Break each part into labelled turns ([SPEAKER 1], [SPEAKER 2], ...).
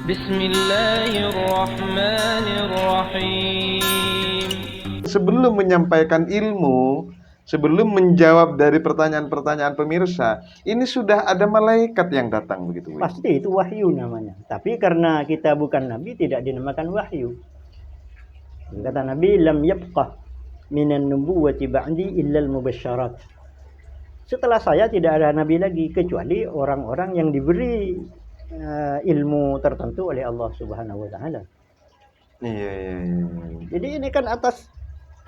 [SPEAKER 1] Bismillahirrahmanirrahim.
[SPEAKER 2] Sebelum menyampaikan ilmu, sebelum menjawab dari pertanyaan-pertanyaan pemirsa, ini sudah ada malaikat yang datang begitu.
[SPEAKER 3] Pasti itu wahyu namanya. Tapi karena kita bukan nabi, tidak dinamakan wahyu. Kata Nabi, lam yabqah minan nubuwati ba'di illa al-mubasyarat. Setelah saya tidak ada nabi lagi kecuali orang-orang yang diberi ilmu tertentu oleh Allah Subhanahu wa taala.
[SPEAKER 2] Iya.
[SPEAKER 3] Jadi ini kan atas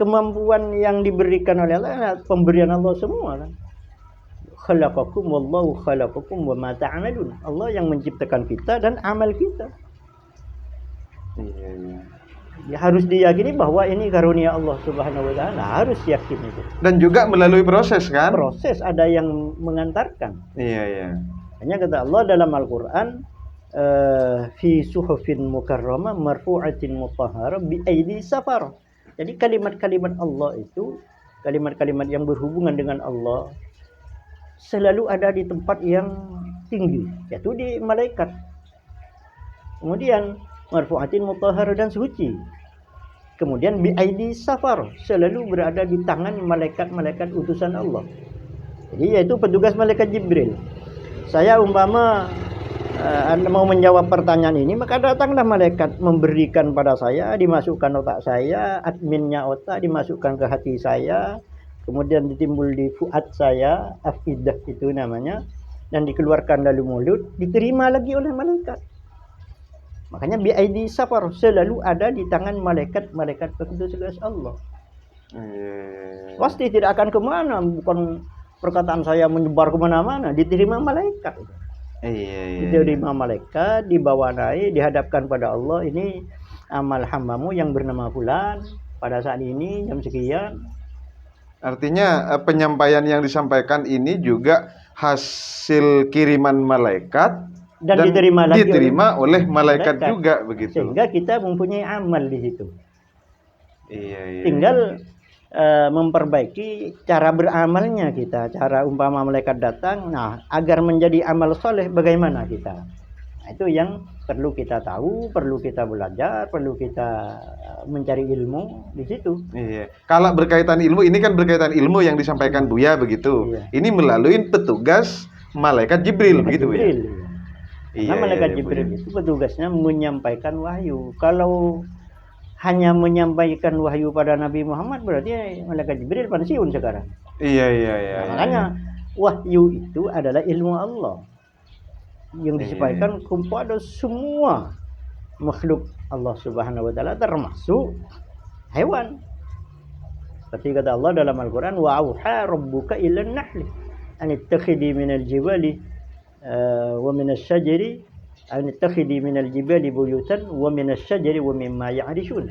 [SPEAKER 3] kemampuan yang diberikan oleh Allah, pemberian Allah semua kan. Khalaqakum wallahu khalaqakum wa ma ta'malun. Allah yang menciptakan kita dan amal kita.
[SPEAKER 2] Iya.
[SPEAKER 3] Ya, harus diyakini bahwa ini karunia Allah Subhanahu wa taala, harus yakin itu.
[SPEAKER 2] Dan juga melalui proses kan?
[SPEAKER 3] Proses ada yang mengantarkan.
[SPEAKER 2] Iya.
[SPEAKER 3] Hanya kata Allah dalam Al-Qur'an, fi suhufin mukarramah marfu'atin mutahharah bi aidi safar. Jadi kalimat-kalimat Allah itu, kalimat-kalimat yang berhubungan dengan Allah selalu ada di tempat yang tinggi, yaitu di malaikat. Kemudian marfu'atin mutahharah dan suci. Kemudian bi aidi safar, selalu berada di tangan malaikat-malaikat utusan Allah. Jadi yaitu petugas malaikat Jibril. Saya umpama Anda mau menjawab pertanyaan ini, maka datanglah malaikat memberikan pada saya, dimasukkan otak saya, adminnya otak dimasukkan ke hati saya, kemudian ditimbul di fuad saya, afidah itu namanya, dan dikeluarkan dari mulut, diterima lagi oleh malaikat. Makanya bi'aidi safar, selalu ada di tangan malaikat petugas Allah. Pasti tidak akan kemana, bukan perkataan saya menyebar kemana-mana, diterima malaikat. Diterima malaikat, dibawa naik, dihadapkan pada Allah. Ini amal hambamu yang bernama fulan pada saat ini jam sekian.
[SPEAKER 2] Artinya penyampaian yang disampaikan ini juga hasil kiriman malaikat dan diterima oleh malaikat juga begitu.
[SPEAKER 3] Sehingga kita mempunyai amal di situ.
[SPEAKER 2] Iya.
[SPEAKER 3] Tinggal memperbaiki cara beramalnya kita, cara umpama malaikat datang, nah agar menjadi amal soleh bagaimana kita, nah, itu yang perlu kita tahu, perlu kita belajar, perlu kita mencari ilmu di situ.
[SPEAKER 2] Iya. Kalau berkaitan ilmu, ini kan berkaitan ilmu yang disampaikan Buya begitu.
[SPEAKER 3] Iya.
[SPEAKER 2] Ini melalui petugas malaikat Jibril begitu
[SPEAKER 3] Jibril,
[SPEAKER 2] ya.
[SPEAKER 3] Iya. Nah, malaikat Jibril itu petugasnya menyampaikan wahyu. Kalau hanya menyampaikan wahyu pada Nabi Muhammad, berarti malaikat Jibril pensiun sekarang.
[SPEAKER 2] Iya.
[SPEAKER 3] Nah, makanya wahyu itu adalah ilmu Allah yang disampaikan kepada semua makhluk Allah Subhanahu wa taala, termasuk hewan. Seperti kata Allah dalam Al-Qur'an, wa auha rabbuka ilan nahli an ittakhidhi minal jibali wa minas syajari an ittakhidhi minal jibali buyutan wa minas syajari wa mimma ya'rishun.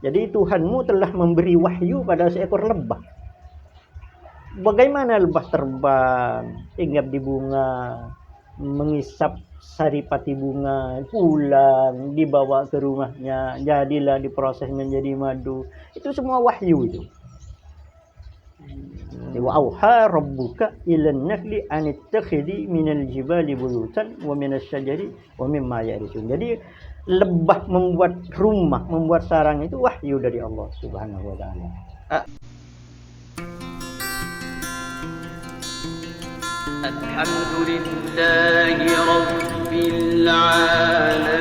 [SPEAKER 3] Jadi Tuhanmu telah memberi wahyu pada seekor lebah. Bagaimana lebah terbang, hinggap di bunga, mengisap saripati bunga, pulang, dibawa ke rumahnya, jadilah diproses menjadi madu. Itu semua wahyu itu. Wa auha rabbuka ilan nahli an ittakhidhi minal jibali buyutan wa minas syajari wa mimma ya'rishun. Jadi lebah membuat rumah, membuat sarang itu wahyu dari Allah Subhanahu wa taala.
[SPEAKER 1] Alhamdulillahi rabbil alamin.